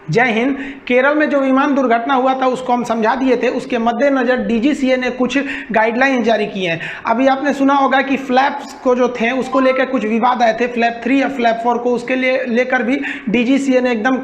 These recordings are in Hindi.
जय हिंद। केरल में जो विमान दुर्घटना हुआ था उसको हम समझा दिए थे, उसके मद्देनजर डीजीसीए ने कुछ गाइडलाइन जारी किए हैं। अभी आपने सुना होगा कि फ्लैप्स को जो थे उसको लेकर कुछ विवाद आए थे, फ्लैप 3 या फ्लैप 4 को, उसके लिए लेकर भी डीजीसीए ने एकदम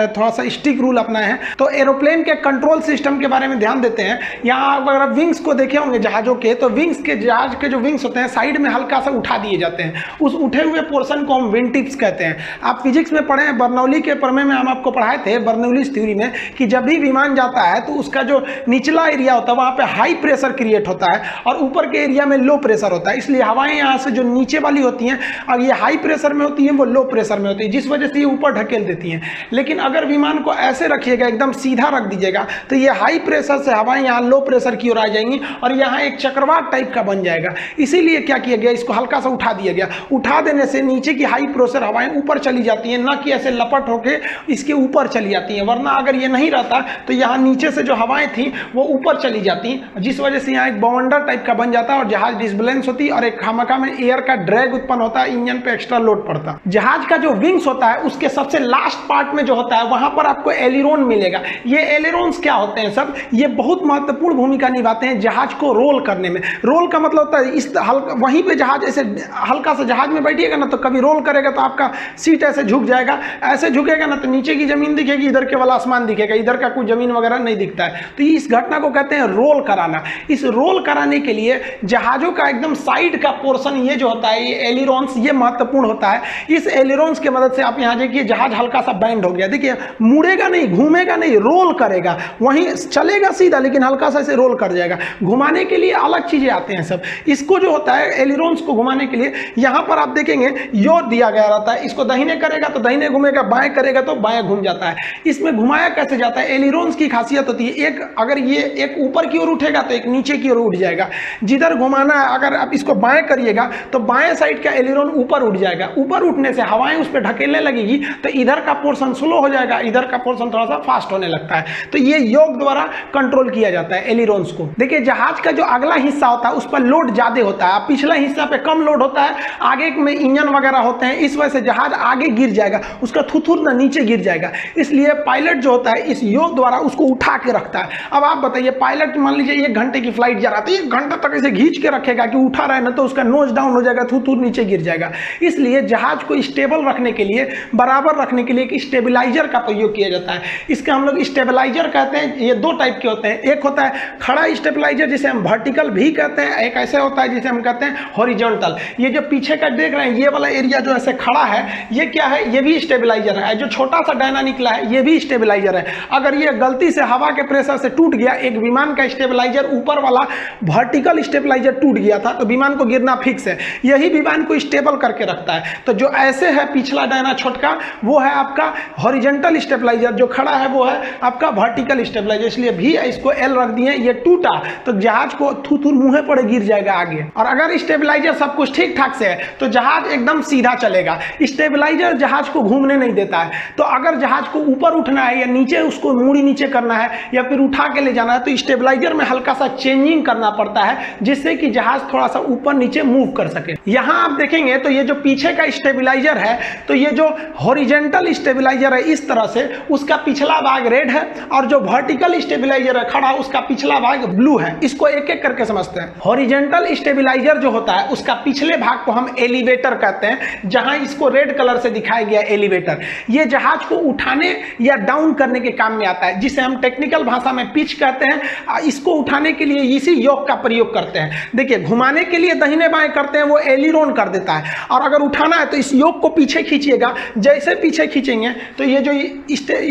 थोड़ा सा स्ट्रिक्ट रूल अपनाए हैं। तो एरोप्लेन के कंट्रोल सिस्टम के बारे में ध्यान देते हैं। यहाँ अगर आप विंग्स को देखे होंगे जहाज़ों के, तो विंग्स के जहाज के जो विंग्स होते हैं साइड में हल्का सा उठा दिए जाते हैं। उस उठे हुए पोर्शन को हम विंग टिप्स कहते हैं। आप फिजिक्स में पढ़े हैं, बर्नौली के प्रमेय में हम आपको पढ़ाए थे, बर्नौली थ्योरी में, कि जब भी विमान जाता है तो उसका जो निचला एरिया होता है वहाँ पे हाई प्रेशर क्रिएट होता है और ऊपर के एरिया में लो प्रेशर होता है। इसलिए हवाएं यहाँ से जो नीचे वाली होती हैं, अब ये हाई प्रेशर में होती हैं, वो लो प्रेशर में होती है, जिस वजह से ये ऊपर ढकेल देती हैं। लेकिन अगर विमान को ऐसे रखिएगा, एकदम सीधा रख दीजिएगा, तो ये हाई प्रेशर से हवाएं यहाँ लो प्रेशर की ओर आ जाएंगी और यहाँ एक चक्रवात टाइप का बन जाएगा। इसीलिए क्या किया गया, इसको हल्का सा उठा दिया गया। उठा देने से नीचे की हाई प्रेशर हवाएं ऊपर चली जाती हैं, ना कि ऐसे लपट होके इसके ऊपर चली जाती हैं। वरना अगर ये नहीं रहता तो यहाँ नीचे से जो हवाएं थी वो ऊपर चली जाती, जिस वजह से यहाँ एक बाउंडर टाइप का बन जाता और जहाज डिसबैलेंस होती और एक खामखा में एयर का ड्रैग उत्पन्न होता है, इंजन पे एक्स्ट्रा लोड पड़ता। जहाज का जो विंग्स होता है उसके सबसे लास्ट पार्ट में जो होता है वहां पर आपको एलिरोन मिलेगा। ये एलिरोन्स क्या होते हैं सब, ये बहुत महत्वपूर्ण भूमिका निभाते हैं जहाज को रोल करने में। रोल का मतलब होता है इस वहीं पे जहाज ऐसे हल्का सा जहाज में बैठिएगा ना तो कभी रोल करेगा तो आपका सीट ऐसे झुक जाएगा, ऐसे झुकेगा ना तो नीचे की जमीन दिखेगी, इधर के वाला आसमान दिखेगा, इधर का कोई जमीन वगैरह नहीं दिखता है। तो इस घटना को कहते हैं रोल कराना। इस रोल कराने के लिए जहाजों का एकदम साइड का पोर्शन ये जो होता है, ये एलिरोन्स, ये महत्वपूर्ण होता है। इस एलिरोन्स की मदद से आप यहाँ देखिए जहाज हल्का सा बैंड हो गया, देखिए मुड़ेगा नहीं, घूमेगा नहीं, रोल करेगा, वहीं चलेगा सीधा लेकिन हल्का सा ऐसे रोल कर जाएगा। घुमाने के लिए अलग चीजें आते हैं सब। इसको जो होता है एलिरोन्स को घुमाने के लिए यहाँ पर आप देखेंगे योर दिया गया रहता है। इसको दाहिने करेगा तो दाहिने घूमेगा, बाएं करेगा तो बाएं घूम जाता है। इसमें घुमाया कैसे जाता है, एलिरोन्स की खासियत होती है, एक अगर ये एक ऊपर की ओर उठेगा तो एक नीचे की ओर उठ जाएगा। जिधर घुमाना है, अगर आप इसको बाएं करिएगा तो बाएं साइड का एलिरोन ऊपर उठ जाएगा। ऊपर उठने से हवाएं उस पर ढकेलने लगेगी तो इधर का पोर्शन स्लो हो जाएगा, इधर का पोर्शन थोड़ा सा फास्ट होने लगता है। तो ये योग द्वारा कंट्रोल किया जाता है एलिरोन्स को। देखिए जहाज का जो अगला हिस्सा होता है उस पर लोड ज्यादा होता है, पिछला हिस्सा पे कम लोड होता है, आगे में इंजन वगैरह होते हैं, इस वजह से जहाज आगे गिर जाएगा, उसका थुथुर ना नीचे गिर जाएगा। इसलिए पायलट जो होता है इस योग द्वारा उसको उठा के रखता है। अब आप बताइए, पायलट मान लीजिए 1 घंटे की फ्लाइट जा रहा है तो 1 घंटा तक ऐसे खींच के रखेगा कि उठा रहा है ना तो उसका नोज डाउन हो जाएगा, थुथुर नीचे गिर जाएगा। इसलिए जहाज को स्टेबल रखने के लिए, बराबर रखने के लिए एक स्टेबलाइजर का प्रयोग किया जाता है। इसका हम लोग स्टेबलाइजर कहते हैं। ये 2 टाइप के होते हैं, एक होता है खड़ा स्टेबलाइजर जिसे हम वर्टिकल भी कहते हैं, एक ऐसे होता है जिसे हम कहते हैं हॉरिजॉन्टल। ये जो पीछे का देख रहे हैं ये वाला एरिया जो ऐसे खड़ा है, ये क्या है, ये भी स्टेबलाइजर है। जो छोटा सा डायना निकला है ये भी स्टेबलाइजर है। अगर ये गलती से हवा के प्रेशर से टूट गया, एक विमान का स्टेबलाइजर ऊपर वाला वर्टिकल स्टेबलाइजर टूट गया था तो विमान को गिरना फिक्स है। यही विमान को स्टेबल करके रखता है। तो जो ऐसे है पिछला डायना छोटका, वो है आपका हॉरिजॉन्टल स्टेबलाइजर, जो खड़ा है वो है आपका वर्टिकल स्टेबलाइजर। इसलिए भी इसको एल रख दिए। ये टूटा तो जहाज को थुथुर मुंह पर गिर जाएगा आगे। और अगर स्टेबलाइजर सब कुछ ठीक ठाक से है तो जहाज एकदम सीधा चलेगा। स्टेबलाइजर जहाज को घूमने नहीं देता है। तो अगर जहाज को ऊपर उठना है या नीचे उसको मूड़ी नीचे करना है या फिर उठा के ले जाना है तो स्टेबलाइजर में हल्का सा चेंजिंग करना पड़ता है, जिससे कि जहाज थोड़ा सा ऊपर नीचे मूव कर सके। यहां आप देखेंगे तो ये जो पीछे का स्टेबलाइजर है, तो ये जो हॉरिजॉन्टल स्टेबलाइजर है इस तरह से, उसका पिछला भाग रेड है और जो वर्टिकल स्टेबलाइजर है खड़ा, उसका पिछला भाग ब्लू है। इसको एक एक करके समझते हैं। हॉरिजॉन्टल स्टेबलाइजर जो होता है उसका पिछले भाग को हम एलिवेटर कहते हैं, जहां इसको रेड कलर से दिखाया गया एलिवेटर। ये जहाज को उठाने या डाउन करने के काम में आता है, जिसे हम टेक्निकल भाषा में पिच कहते हैं। इसको उठाने के लिए इसी योग का प्रयोग करते हैं। देखिए घुमाने के लिए दाहिने बाएं करते हैं, वो एलिरोन कर देता है। और अगर उठाना है तो इस योग को पीछे खींचिएगा। जैसे पीछे खींचेंगे तो ये जो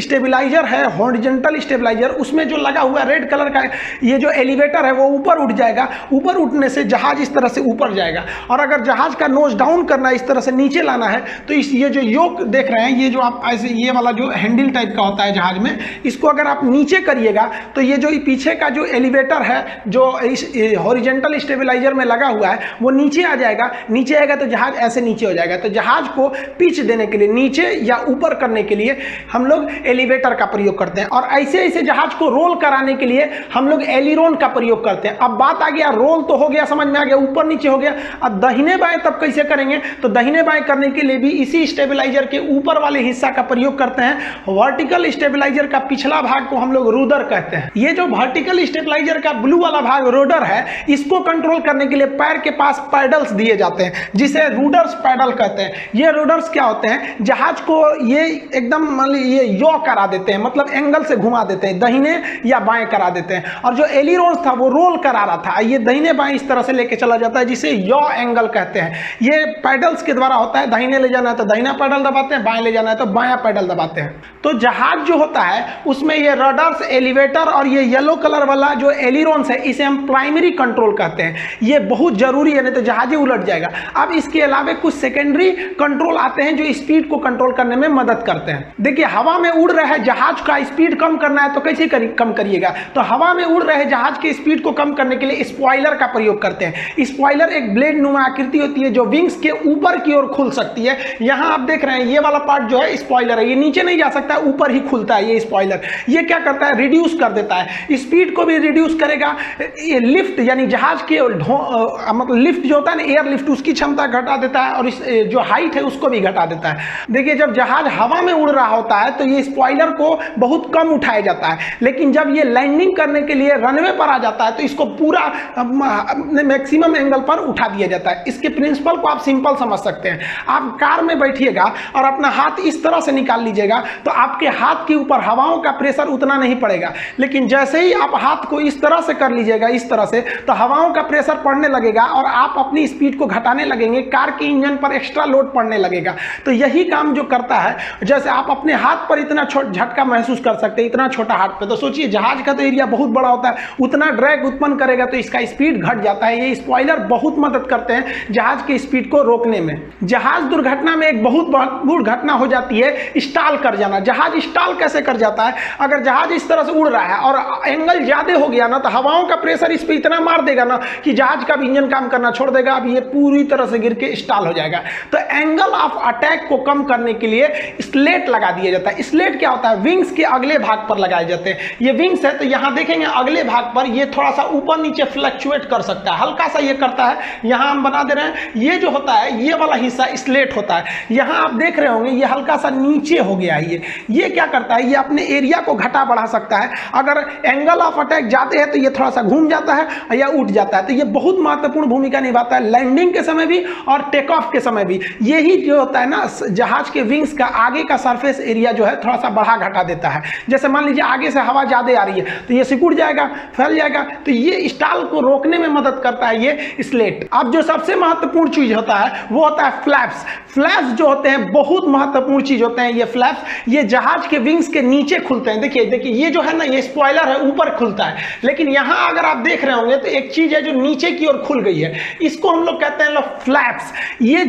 स्टेबलाइजर है, हॉरिजॉन्टल स्टेबलाइजर, उसमें जो लगा हुआ रेड कलर का ये जो एलिवेटर है वो ऊपर उठ जाएगा। ऊपर उठने से जहाज इस तरह से ऊपर जाएगा। और अगर जहाज का नोज डाउन करना है, इस तरह से नीचे लाना है, तो इस ये जो योग देख रहे हैं, ये जो आप ऐसे ये वाला जो हैंडल टाइप का होता है जहाज में, इसको अगर आप नीचे करिएगा तो ये जो पीछे का जो एलिवेटर है जो इस हॉरिजॉन्टल स्टेबलाइजर में लगा हुआ है वो नीचे आ जाएगा। नीचे आएगा तो जहाज ऐसे नीचे हो जाएगा। तो जहाज को पिच देने के लिए, नीचे या ऊपर करने के लिए हम लोग एलिवेटर का प्रयोग करते हैं। और ऐसे ऐसे जहाज को रोल कराने के लिए हम लोग एलिरोन का प्रयोग करते हैं। अब बात आ गया, रोल तो हो गया, समझ में आ गया, ऊपर नीचे हो गया। अब दाहिने बाएं तब कैसे करेंगे, तो दाहिने बाएं करने के लिए भी इसी स्टेबलाइजर के ऊपर वाले हिस्सा का प्रयोग करते हैं। वर्टिकल स्टेबलाइजर का पिछला भाग को हम लोग रूडर कहते हैं। ये जो वर्टिकल स्टेबलाइजर का ब्लू वाला भाग रूडर है, इसको कंट्रोल करने के लिए पैर के पास पैडल्स दिए जाते हैं जिसे रूडर्स पैडल कहते हैं। ये रूडर्स क्या होते हैं, जहाज को ये एकदम मान लीजिए ये यॉ करा देते हैं, मतलब एंगल से घुमा देते हैं, दाहिने या बाएं करा देते हैं। और जो एलिरोन्स था वो रोल करा रहा था, ये दाहिने बाएं इस तरह से लेके चला जाता है जिसे यॉ एंगल कहते हैं। ये पैडल्स के द्वारा होता है, दाहिने ले जाना है तो दाहिना पैडल दबाते हैं, बाएं ले जाना है तो बायां पैडल दबाते हैं। तो जहाज जो होता है उसमें ये रडर्स, एलिवेटर और ये येलो कलर वाला जो एलिरोन्स है इसे हम प्राइमरी कंट्रोल कहते हैं। ये बहुत जरूरी है, नहीं तो जहाज ही उलट जाएगा। अब इसके अलावा कुछ सेकेंडरी कंट्रोल आते हैं जो स्पीड को कंट्रोल करने में मदद करते हैं। देखिए हवा में उड़ रहे जहाज का स्पीड कम करना है तो कैसे कम करिएगा, तो हवा में उड़ रहे जहाज के स्पीड को कम करने के लिए स्पॉइलर का प्रयोग करते हैं। स्पॉइलर एक ब्लेड नुमा आकृति होती है जो विंग्स के ऊपर की ओर खुल सकती है। यहां आप देख रहे हैं ये वाला पार्ट जो है स्पॉइलर है, ये नीचे नहीं जा सकता, ऊपर ही खुलता है। ये स्पॉइलर ये क्या करता है, रिड्यूस कर देता है, स्पीड को भी रिड्यूस करेगा। ये लिफ्ट यानी जहाज के मतलब लिफ्ट जो होता है ना, एयर लिफ्ट, उसकी क्षमता घटा देता है और इस जो हाइट है उसको भी घटा देता है। देखिए जब जहाज हवा में उड़ रहा होता है तो ये स्पॉइलर को बहुत कम उठाया जाता है, लेकिन जब ये लैंडिंग करने के लिए रनवे पर आ जाता है तो इसको पूरा मैक्सिमम एंगल पर उठा दिया जाता है। इसके प्रिंसिपल को आप सिंपल समझ सकते हैं। आप कार में बैठिएगा और अपना हाथ इस तरह से निकाल लीजिएगा तो आपके हाथ के ऊपर हवाओं का प्रेशर उतना नहीं पड़ेगा, लेकिन जैसे ही आप हाथ को इस तरह से कर लीजिएगा, इस तरह से, तो हवाओं का प्रेशर पड़ने लगेगा और आप अपनी स्पीड को घटाने लगेंगे, कार के इंजन पर एक्स्ट्रा लोड पड़ने लगेगा। तो यही काम जो करता है, जैसे आप अपने हाथ पर इतना झटका महसूस कर सकते हैं, इतना छोटा हाथ पे, तो सोचिए जहाज का तो एरिया बहुत बड़ा होता है, उतना ड्रैग उत्पन्न करेगा तो इसका स्पीड घट जाता है। ये स्पॉइलर बहुत मदद करते हैं जहाज की स्पीड को रोकने में। जहाज दुर्घटना में एक बहुत बड़ी घटना हो जाती है स्टॉल कर जाना। जहाज स्टॉल कैसे कर जाता है, अगर जहाज इस तरह से उड़ रहा है और एंगल ज्यादा हो गया ना तो हवाओं का प्रेशर इस पे इतना मार देगा ना कि जहाज का भी इंजन काम करना छोड़ देगा, अब ये पूरी तरह से गिर के स्टॉल हो जाएगा। तो एंगल ऑफ अटैक को कम करने के लिए स्लेट लगा दिया जाता है। स्लेट क्या होता है, विंग्स के अगले भाग पर लगाए जाते हैं। ये विंग्स है तो यहां देखेंगे अगले भाग पर ये थोड़ा सा ऊपर नीचे फ्लक्चुएट कर सकता है, हल्का सा ये करता है। यहां हम बना दे रहे हैं, ये जो होता है ये वाला हिस्सा स्लेट होता है। यहां आप देख रहे होंगे ये हल्का सा नीचे हो गया है। ये क्या करता है, ये अपने एरिया को घटा बढ़ा सकता है। अगर एंगल ऑफ अटैक जाते हैं तो ये थोड़ा सा घूम जाता है या उठ जाता है। तो ये बहुत महत्वपूर्ण भूमिका निभाता है लैंडिंग के समय भी और टेक ऑफ के समय भी। यही जो होता है ना, जहाज के विंग्स का आगे का सरफेस एरिया जो है थोड़ा सा बढ़ा घटा देता है। जैसे मान लीजिए आगे से हवा ज्यादा आ रही है तो ये सिकुड़ जाएगा, फैल जाएगा, तो ये स्टॉल को रोकने में मदद करता है ये स्लेट। अब जो सबसे महत्वपूर्ण चीज होता है वो होता है फ्लैप्स। फ्लैप्स जो होते हैं बहुत महत्वपूर्ण चीज होते हैं। ये फ्लैप्स ये जहाज के विंग्स के नीचे खुलते हैं। देखिए ये जो है ना, ये स्पॉइलर है ऊपर खुलता है, लेकिन यहां अगर आप देख रहे होंगे तो एक चीज है जो नीचे की ओर खुल गई है, इसको हम लोग कहते हैं फ्लैप्स। ये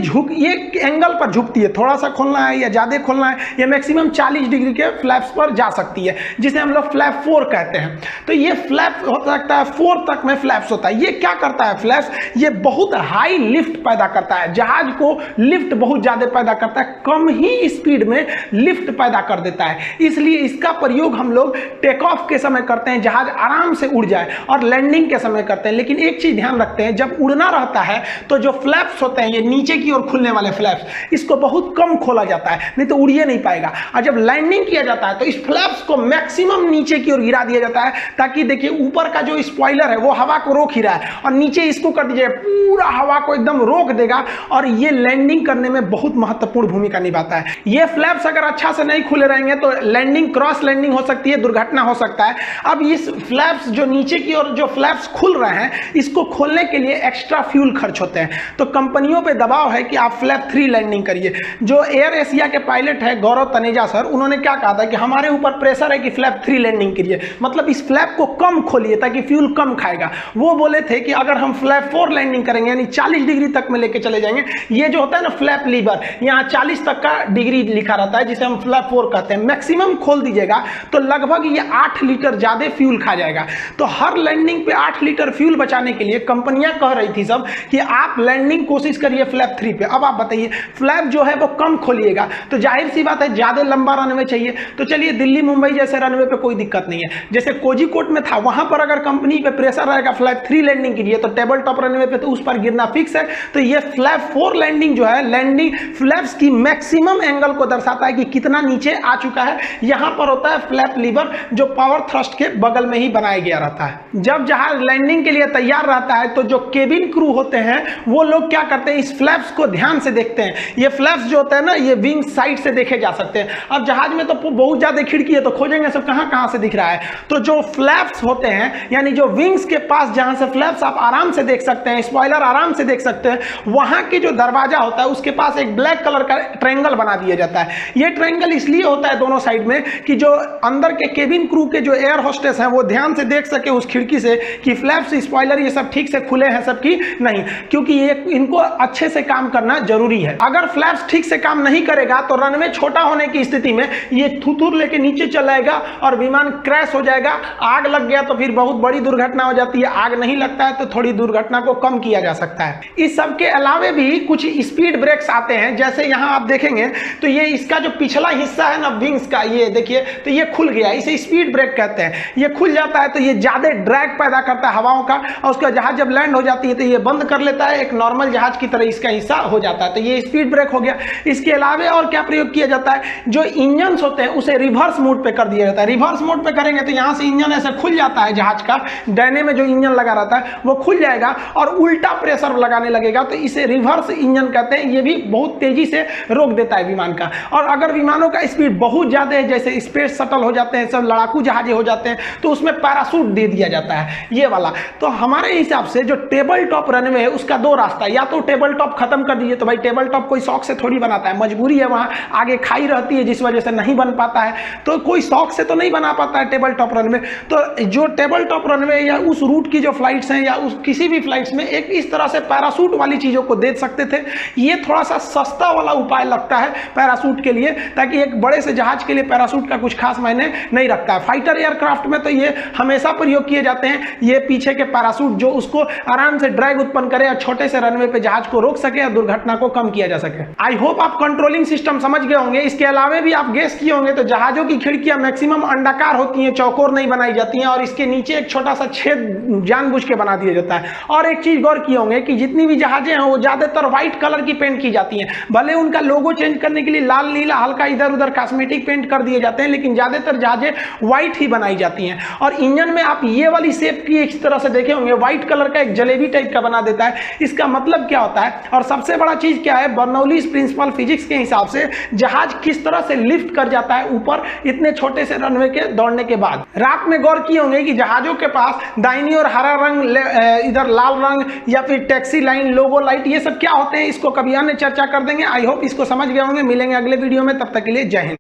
एंगल पर झुकती है, थोड़ा सा खोलना है या ज्यादा खोलना है, ये मैक्सिमम 40 डिग्री के फ्लैप्स पर जा सकती है, जिसे हम लोग फ्लैप 4 कहते हैं। तो ये फ्लैप हो सकता है 4 तक में फ्लैप्स होता है। ये क्या करता है फ्लैप्स, ये बहुत हाई लिफ्ट पैदा करता है, जहाज को लिफ्ट बहुत ज्यादा पैदा करता है, कम ही स्पीड में लिफ्ट पैदा कर देता है। इसलिए इसका प्रयोग हम लोग टेक ऑफ के समय करते हैं, जहाज आराम से उड़ जाए, और लैंडिंग के समय करते हैं। लेकिन एक चीज ध्यान रखते हैं, जब उड़ना रहता है तो जो फ्लैप्स होते हैं, ये नीचे की ओर खुलने वाले फ्लैप्स, इसको बहुत कम खोला जाता है, नहीं तो उड़िए नहीं पाएगा। और जब लैंडिंग किया जाता है तो इस फ्लैप्स को मैक्सिमम नीचे की ओर गिरा दिया जाता है, ताकि देखिए ऊपर का जो स्पॉइलर है वो हवा को रोक ही रहा है, और नीचे इसको कर दीजिए पूरा हवा को एकदम रोक देगा, और ये लैंडिंग करने में बहुत महत्वपूर्ण भूमिका निभाता है। ये फ्लैप्स अगर अच्छा से नहीं खुले रहेंगे तो लैंडिंग, क्रॉस लैंडिंग हो सकती है, दुर्घटना हो सकता है। अब इस फ्लैप्स जो नीचे की ओर जो फ्लैप्स खुल रहे हैं, इसको खोलने के लिए एक्स्ट्रा फ्यूल खर्च होते हैं। तो कंपनियों पे दबाव है कि आप फ्लैप 3 लैंडिंग करिए। जो एयर एशिया के पायलट है गौरव तनेजा सर, उन्होंने क्या कहा था कि हमारे ऊपर प्रेशर है कि फ्लैप 3 लैंडिंग करिए, मतलब इस फ्लैप को कम खोलिए ताकि फ्यूल कम खाएगा। वो बोले थे कि अगर हम फ्लैप 4 लैंडिंग करेंगे, यानी 40 डिग्री तक में लेके चले जाएंगे, ये जो होता है ना फ्लैप लीवर, यहाँ 40 तक का डिग्री लिखा रहता है, जिसे हम फ्लैप 4 कहते हैं, मैक्सिमम खोल दीजिएगा तो लगभग ये 8 लीटर ज्यादा फ्यूल खा जाएगा। तो हर लैंडिंग पे 8 लीटर फ्यूल बचाने के लिए कंपनियां कह रही थी सब कि आप लैंडिंग कोशिश करिए फ्लैप 3 पे। अब आप बताइए, फ्लैप जो है वो कम खोलिएगा तो जाहिर सी बात है ज्यादा लंबा रनवे चाहिए। तो चलिए दिल्ली मुंबई जैसे रनवे पे कोई दिक्कत नहीं है, जैसे कोझिकोड में था, वहां पर अगर कंपनी पे प्रेशर रहेगा फ्लैप 3 लैंडिंग के लिए तो टेबल टॉप रनवे पे तो उस पर गिरना फिक्स है। तो ये फ्लैप 4 लैंडिंग जो है, लैंडिंग फ्लैप्स की मैक्सिमम एंगल को दर्शाता है कि कितना नीचे आ चुका है। यहाँ पर होता है फ्लैप लीवर जो पावर थ्रस्ट के बगल में ही बनाया गया रहता है। जब जहाज लैंडिंग के लिए तैयार रहता है तो जो केबिन क्रू होते हैं वो लोग क्या करते हैं, इस फ्लैप्स को ध्यान से देखते हैं। ये फ्लैप्स जो होते हैं ना, ये विंग साइड से देखे जा सकते हैं। अब जहाज में तो बहुत ज्यादा खिड़की है तो खोजेंगे सब कहां कहां से दिख रहा है। तो जो फ्लैप्स होते हैं यानी जो विंग्स के पास जहां से फ्लैप्स आप आराम से देख सकते हैं, स्पॉइलर आराम से देख सकते हैं, वहां की जो दरवाजा होता है उसके पास एक ब्लैक कलर का ट्रायंगल बना दिया जाता है। ये ट्रायंगल इसलिए होता है दोनों साइड में कि जो अंदर के केबिन क्रू के जो एयर होस्टेस हैं वो ध्यान से देख सके उस खिड़की से कि फ्लैप्स, स्पॉइलर ये सब ठीक से खुले हैं सबकी नहीं, क्योंकि ये इनको अच्छे से काम करना जरूरी है। अगर फ्लैप्स ठीक से काम नहीं करेगा तो रनवे छोटा होने की स्थिति में ये थूथूर लेके नीचे चला जाएगा और विमान क्रैश हो जाएगा। आग लग गया तो फिर बहुत बड़ी दुर्घटना हो जाती है, आग नहीं लगता है तो थोड़ी दुर्घटना को कम किया जा सकता है। इस सब के अलावे भी कुछ स्पीड ब्रेक्स आते हैं, जैसे यहाँ आप देखेंगे तो ये इसका जो पिछला हिस्सा है ना विंग्स का, ये देखिए तो ये खुल गया, इसे स्पीड ब्रेक कहते हैं। ये खुल जाता है तो ये ज्यादा ड्रैग पैदा करता है हवाओं का और उसका जहाज जब लैंड हो जाती है तो ये बंद कर लेता है, एक नॉर्मल जहाज की तरह इसका हिस्सा हो जाता है। तो ये स्पीड ब्रेक हो गया। इसके अलावा और क्या प्रयोग किया जाता है, जो इंजन होते हैं उसे रिवर्स मोड पे कर दिया जाता है। रिवर्स मोड पे करेंगे तो यहाँ से इंजन ऐसे खुल जाता है, जहाज का डैने में जो इंजन लगा रहता है वो खुल जाएगा और उल्टा प्रेशर लगाने लगेगा, तो इसे रिवर्स इंजन कहते हैं। ये भी बहुत तेजी से रोक देता है विमान का। और अगर विमानों का स्पीड बहुत ज्यादा है, जैसे स्पेस शटल हो जाते हैं, सब लड़ाकू जहाज हो जाते हैं, तो उसमें पैराशूट दे दिया जाता है ये वाला। तो हमारे हिसाब से जो टेबल टॉप रनवे है उसका दो रास्ता, या तो टेबल टॉप खत्म कर दीजिए, तो भाई टेबल टॉप कोई शौक से थोड़ी बनाता है, मजबूरी है, वहां आगे खाई रहती है जिस वजह से नहीं बन पाता है, तो कोई शौक से तो नहीं बना पाता है टेबल टॉप रनवे। तो जो टेबल टॉप रनवे या उस रूट की जो फ्लाइट्स हैं या उस किसी भी फ्लाइट्स में एक इस तरह से पैराशूट वाली चीजों को दे सकते थे। ये थोड़ा सा सस्ता वाला उपाय लगता है पैराशूट के लिए, ताकि एक बड़े से जहाज के लिए पैराशूट का कुछ खास मायने नहीं रखता है। फाइटर एयरक्राफ्ट में तो ये हमेशा प्रयोग किए जाते हैं, ये पीछे के पैराशूट जो उसको आराम से ड्रैग उत्पन्न करे और छोटे से रनवे पे जहाज को रोक सके और दुर्घटना को कम किया जा सके। आई होप आप कंट्रोलिंग सिस्टम समझ गए होंगे। इसके अलावा भी आप गेस किए होंगे तो जहाजों की खिड़कियां मैक्सिमम अंडाकार होती हैं, चौकोर नहीं बनाई जाती हैं, और इसके नीचे एक छोटा सा छेद जानबूझ के बना दिया जाता है। और एक चीज गौर किए होंगे कि जितनी भी जहाजें हैं वो ज्यादातर व्हाइट कलर की पेंट की जाती हैं। भले उनका लोगो चेंज करने के लिए लाल नीला हल्का इधर उधर कॉस्मेटिक पेंट कर दिए जाते हैं, लेकिन ज्यादातर जहाजें व्हाइट ही बनाई जाती हैं। और इंजन में आप ये वाली शेप की इस तरह से देखे होंगे, व्हाइट कलर का एक जलेबी टाइप का बना देता है। इसका मतलब क्या होता है, और सबसे बड़ा चीज क्या है, बर्नौलीज प्रिंसिपल फिजिक्स के हिसाब से जहाज किस तरह से लिफ्ट कर जाता है ऊपर इतने छोटे से रनवे के दौड़ने के बाद। रात में गौर किए होंगे कि जहाजों के पास दाहिनी और हरा रंग, इधर लाल रंग या फिर टैक्सी लाइन, लोगो लाइट, ये सब क्या होते हैं, इसको कभी अन्य चर्चा कर देंगे। आई होप इसको समझ गए होंगे। मिलेंगे अगले वीडियो में, तब तक के लिए जय हिंद।